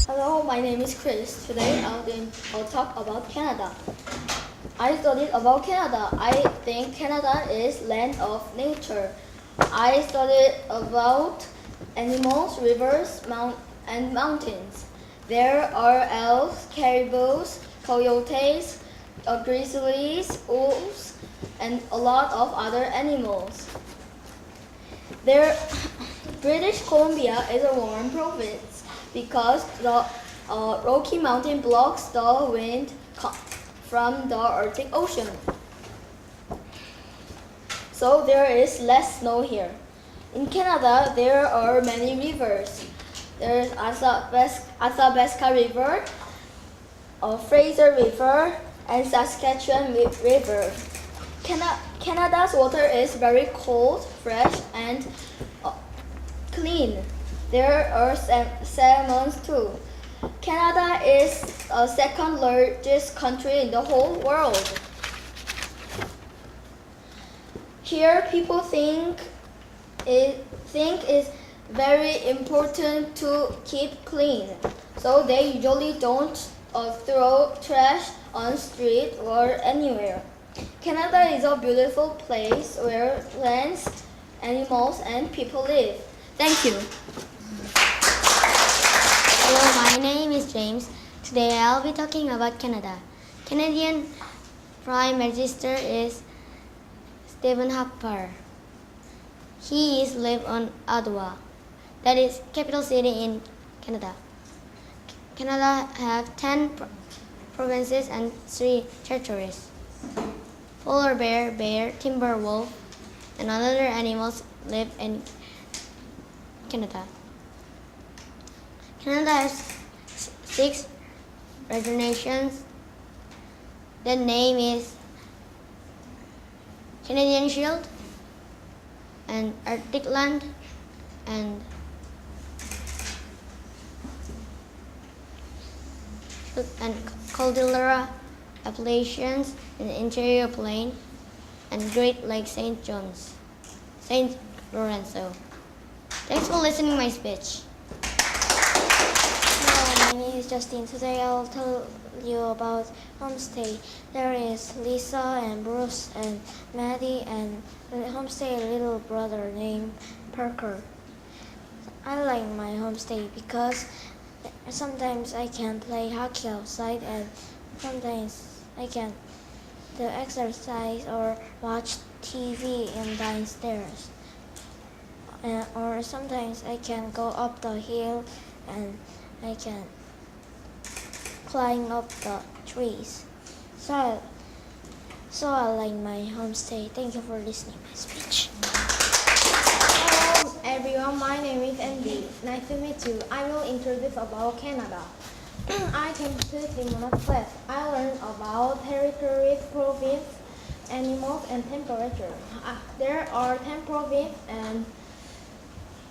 Hello, my name is Chris. Today I'll talk about Canada. I studied about Canada. I think Canada is land of nature. I studied about animals, rivers, and mountains. There are elves, caribous, coyotes, grizzlies, wolves, and a lot of other animals. There, British Columbia is a warm province because the Rocky Mountain blocks the wind from the Arctic Ocean. So there is less snow here. In Canada, there are many rivers. There's Athabasca River, Fraser River, and Saskatchewan River. Canada's water is very cold, fresh, and clean. There are salmons too. Canada is the second largest country in the whole world. Here, people think it's very important to keep clean, so they usually don't throw trash on the street or anywhere. Canada is a beautiful place where plants, animals, and people live. Thank you. Hello, my name is James. Today I'll be talking about Canada. Canadian Prime Minister is Stephen Harper. He is live on Ottawa, that is capital city in Canada. Canada have 10 provinces and 3 territories. Polar bear, timber wolf, and other animals live in Canada. Canada has 6 regions. The name is Canadian Shield and Arctic Land and Caldera Appalachians and Interior Plain and Great Lake St. Lorenzo. Thanks for listening to my speech. Hello, my name is Justin. Today I'll tell you about homestay. There is Lisa and Bruce and Maddie and homestay little brother named Parker. I like my homestay because sometimes I can play hockey outside and sometimes I can do exercise or watch TV in downstairs. Or sometimes I can go up the hill and I can climb up the trees. So I like my homestay. Thank you for listening to my speech. Hello everyone, my name is Andy. Nice to meet you. I will introduce about Canada. I came to Simona class. I learned about territories, province, animals, and temperature. There are 10 provinces and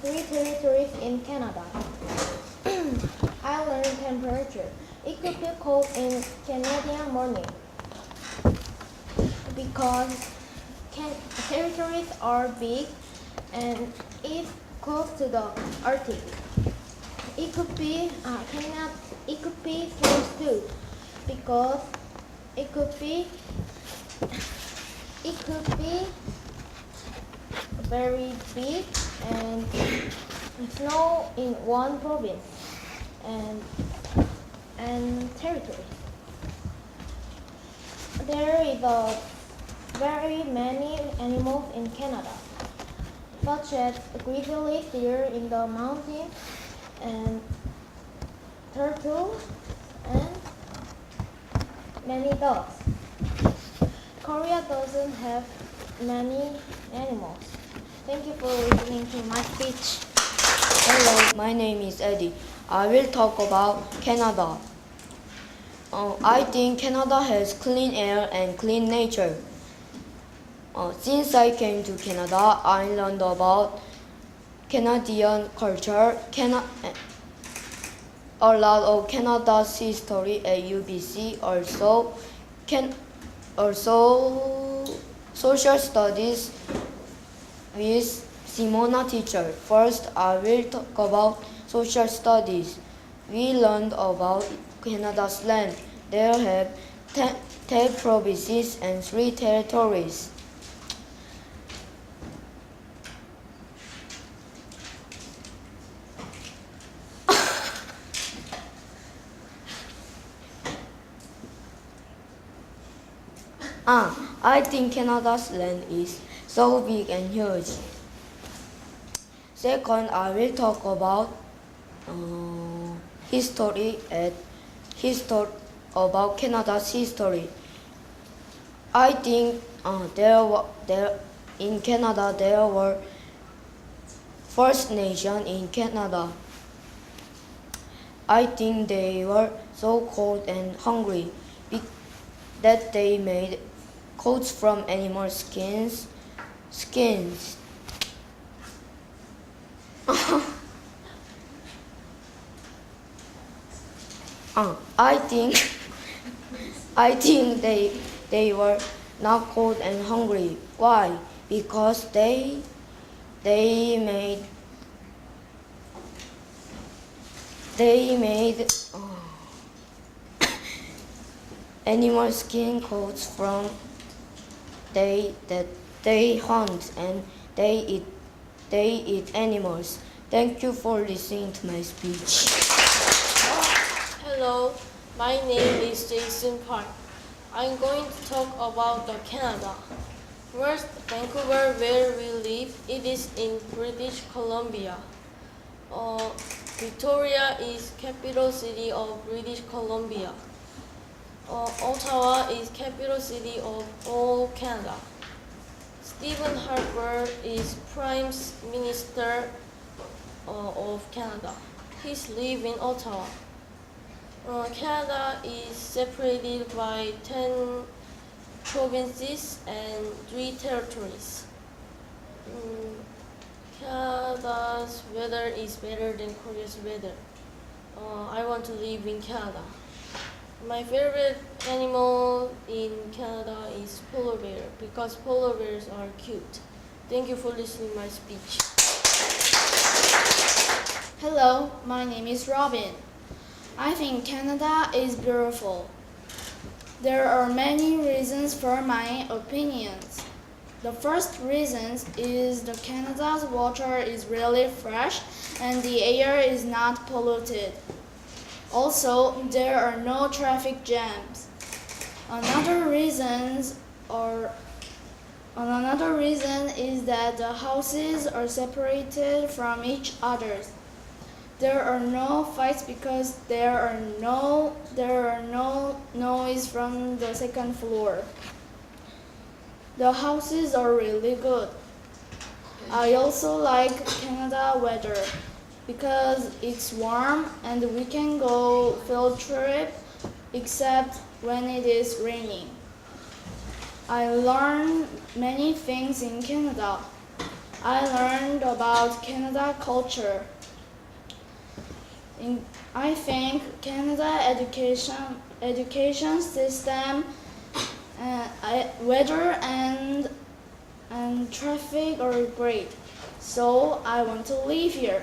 3 territories in Canada. I learned temperature. It could be cold in Canadian morning because territories are big and it's close to the Arctic. It could be close too because it could be very big and snow in one province and territory. There is very many animals in Canada, such as grizzly deer in the mountains and turtles and many dogs. Korea doesn't have many animals. Thank you for listening to my speech. Hello, my name is Eddie. I will talk about Canada. I think Canada has clean air and clean nature. Since I came to Canada, I learned about Canadian culture, a lot of Canada's history at UBC, also social studies with Simona teacher. First, I will talk about social studies. We learned about Canada's land. There have 10 provinces and 3 territories. I think Canada's land is so big and huge. Second, I will talk about history about Canada's history. I think in Canada there were First Nation in Canada. I think they were so cold and hungry that they made coats from animal skins. I think they were not cold and hungry. Why? Because they made animal skin coats from that they hunt and they eat animals. Thank you for listening to my speech. Hello, my name is Jason Park. I'm going to talk about the Canada. First, Vancouver, where we live, it is in British Columbia. Victoria is capital city of British Columbia. Ottawa is capital city of all Canada. Stephen Harper is Prime Minister of Canada. He's live in Ottawa. Canada is separated by 10 provinces and 3 territories. Canada's weather is better than Korea's weather. I want to live in Canada. My favorite animal in Canada is polar bear because polar bears are cute. Thank you for listening to my speech. Hello, my name is Robin. I think Canada is beautiful. There are many reasons for my opinions. The first reason is that Canada's water is really fresh and the air is not polluted. Also, there are no traffic jams. Another reason is that the houses are separated from each other. There are no fights because there are no noise from the second floor. The houses are really good. I also like Canada weather because it's warm and we can go field trip except when it is raining. I learned many things in Canada. I learned about Canada culture. I think Canada education system, weather and traffic are great. So I want to live here.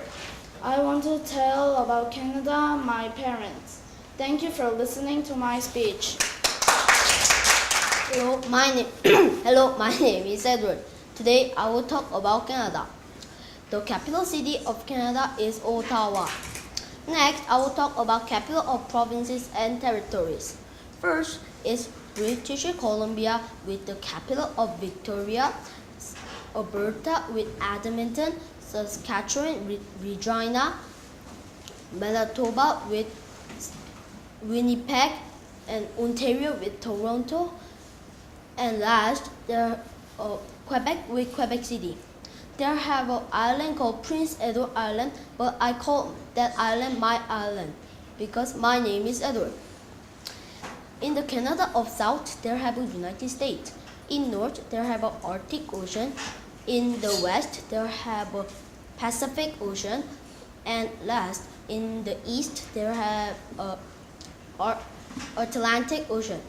I want to tell about Canada my parents. Thank you for listening to my speech. Hello, my name is Edward. Today I will talk about Canada. The capital city of Canada is Ottawa. Next, I will talk about capital of provinces and territories. First is British Columbia with the capital of Victoria, Alberta with Edmonton, Saskatchewan with Regina, Manitoba with Winnipeg, and Ontario with Toronto, and last, Quebec with Quebec City. There have an island called Prince Edward Island, but I call that island my island because my name is Edward. In the Canada of South, there have a United States. In North, there have an Arctic Ocean. In the West, there have a Pacific Ocean. And last, in the East, there have a Atlantic Ocean.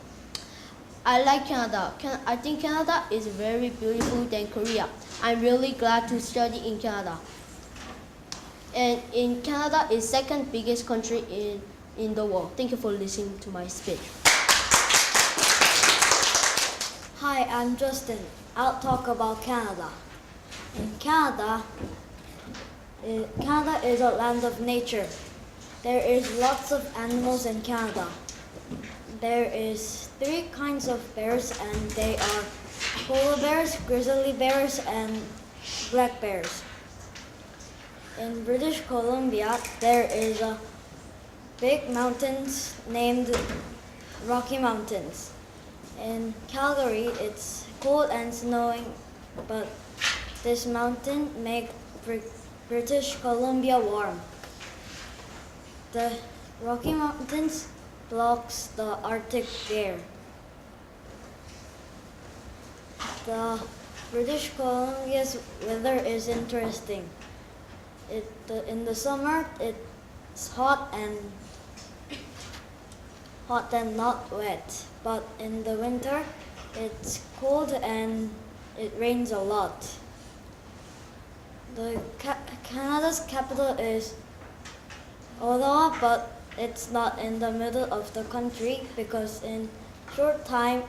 I like Canada. I think Canada is very beautiful than Korea. I'm really glad to study in Canada. And in Canada is second biggest country in the world. Thank you for listening to my speech. Hi, I'm Justin. I'll talk about Canada. In Canada, Canada is a land of nature. There is lots of animals in Canada. There is 3 kinds of bears, and they are polar bears, grizzly bears, and black bears. In British Columbia, there is a big mountains named Rocky Mountains. In Calgary, it's cold and snowing, but this mountain makes British Columbia warm. The Rocky Mountains blocks the Arctic air. The British Columbia's weather is interesting. In the summer, it's hot and not wet. But in the winter, it's cold and it rains a lot. Canada's capital is Ottawa, but it's not in the middle of the country because in short time,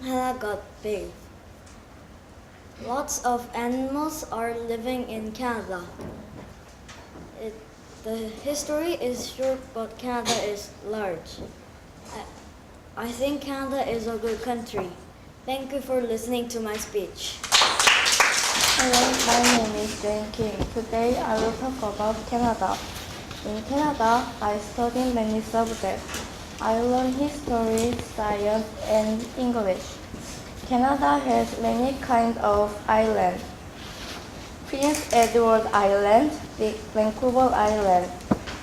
Canada got big. Lots of animals are living in Canada. The history is short, but Canada is large. I think Canada is a good country. Thank you for listening to my speech. Hello, my name is Jane Kim. Today I will talk about Canada. In Canada, I study many subjects. I learn history, science, and English. Canada has many kinds of islands. Prince Edward Island, Vancouver Island.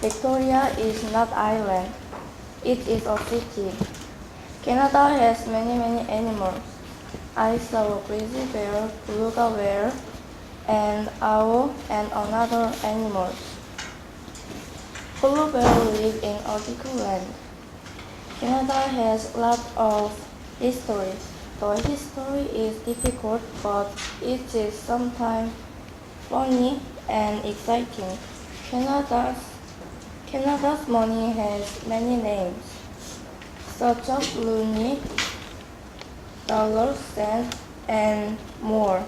Victoria is not island. It is a city. Canada has many animals. I saw a grizzly bear, beluga bear, and owl, and another animals. Polar bear live in Arctic land. Canada has lots of history. The history is difficult, but it is sometimes funny and exciting. Canada's money has many names, such as loonie, dollar, cent, and more.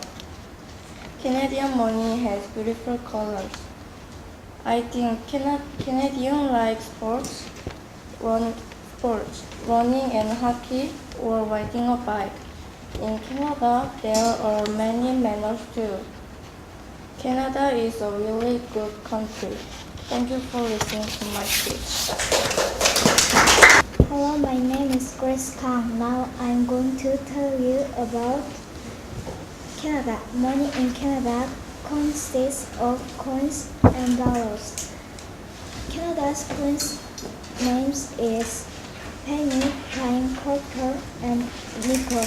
Canadian money has beautiful colors. I think Canadians like running and hockey, or riding a bike. In Canada, there are many manners too. Canada is a really good country. Thank you for listening to my speech. Hello, my name is Grace Kang. Now I'm going to tell you about Canada. Money in Canada consists of coins and dollars. Canada's coins names is penny, dime, quarter, and nickel.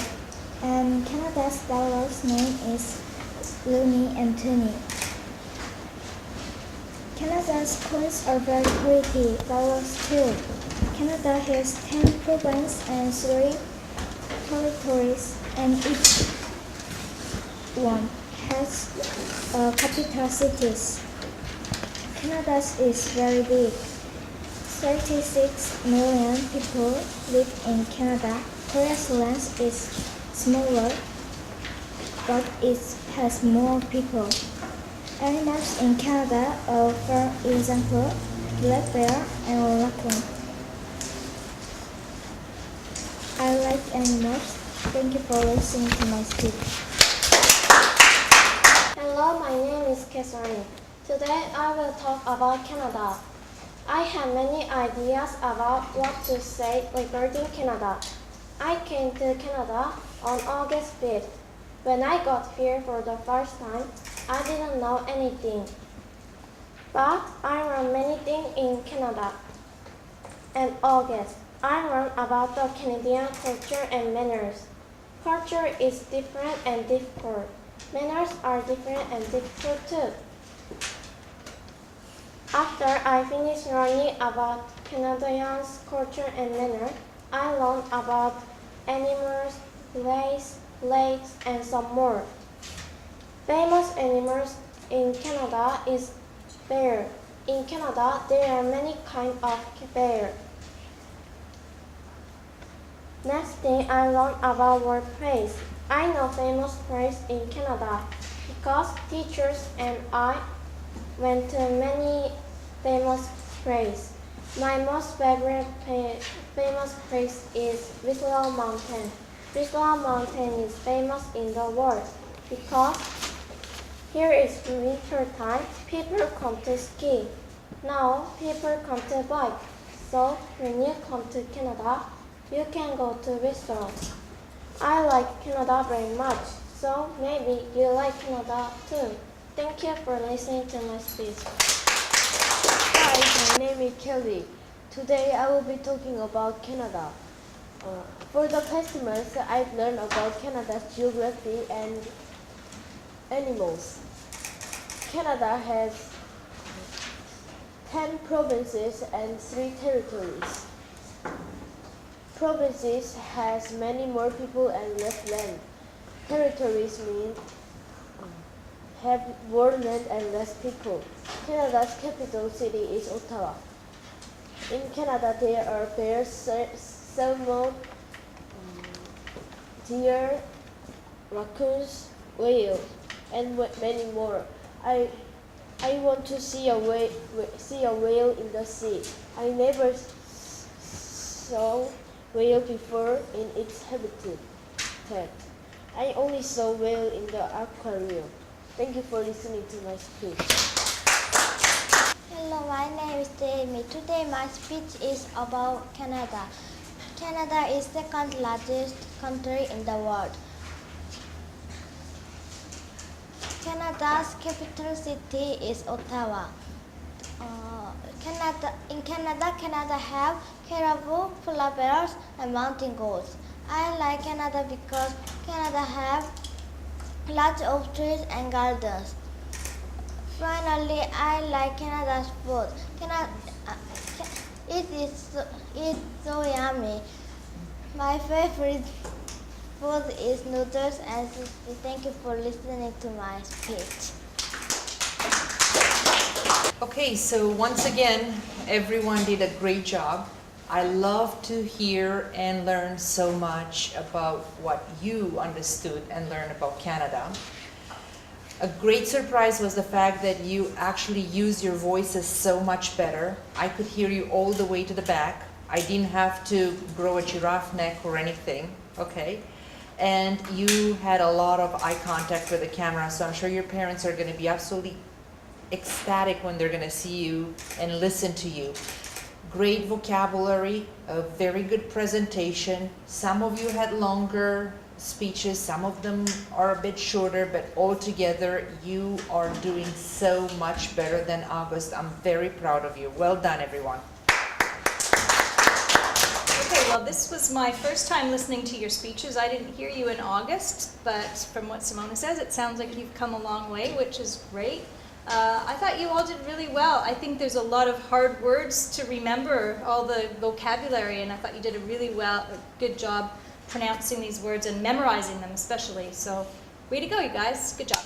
And Canada's dollars name is loonie and toonie. Canada's coins are very pretty, dollars too. Canada has 10 provinces and 3 territories, and each one has capital cities. Canada is very big. 36 million people live in Canada. Korea's land is smaller, but it has more people. Animals in Canada are, for example, black bear and raccoon. I like animals. Thank you for listening to my speech. Hello, my name is Catherine. Today I will talk about Canada. I have many ideas about what to say regarding Canada. I came to Canada on August 5th. When I got here for the first time, I didn't know anything. But I learned many things in Canada. In August, I learned about the Canadian culture and manners. Culture is different and difficult. Manners are different and difficult too. After I finished learning about Canadians' culture and manner, I learned about animals, race, lakes, and some more. Famous animals in Canada is Bear. In Canada, there are many kinds of bear. Next thing I learned about word praise. I know famous praise in Canada because teachers and I went to many famous praise. My most favorite famous place is Whistler Mountain. Whistler Mountain is famous in the world because here is winter time. People come to ski. Now people come to bike. So when you come to Canada, you can go to Whistler. I like Canada very much. So maybe you like Canada too. Thank you for listening to my speech. Hi, my name is Kelly. Today I will be talking about Canada. For the customers, I've learned about Canada's geography and animals. Canada has 10 provinces and 3 territories. Provinces has many more people and less land. Territories mean have more land and less people. Canada's capital city is Ottawa. In Canada, there are bears, salmon, deer, raccoons, whales, and many more. I want to see a whale in the sea. I never saw whale before in its habitat. I only saw whale in the aquarium. Thank you for listening to my speech. Hello, my name is Jamie. Today my speech is about Canada. Canada is the second largest country in the world. Canada's capital city is Ottawa. Canada have caribou, polar bears, and mountain goats. I like Canada because Canada have lots of trees and gardens. Finally, I like Canada's food. It's so yummy. My favorite food is noodles and sushi. Thank you for listening to my speech. Okay, so once again, everyone did a great job. I love to hear and learn so much about what you understood and learned about Canada. A great surprise was the fact that you actually use your voices so much better. I could hear you all the way to the back. I didn't have to grow a giraffe neck or anything, okay? And you had a lot of eye contact with the camera, so I'm sure your parents are going to be absolutely ecstatic when they're going to see you and listen to you. Great vocabulary, a very good presentation. Some of you had longer speeches, some of them are a bit shorter, but altogether you are doing so much better than August. I'm very proud of you. Well done, everyone. Okay, well, this was my first time listening to your speeches. I didn't hear you in August, but from what Simona says, it sounds like you've come a long way, which is great. I thought you all did really well. I think there's a lot of hard words to remember, all the vocabulary, and I thought you did a good job pronouncing these words and memorizing them especially. So way to go, you guys. Good job.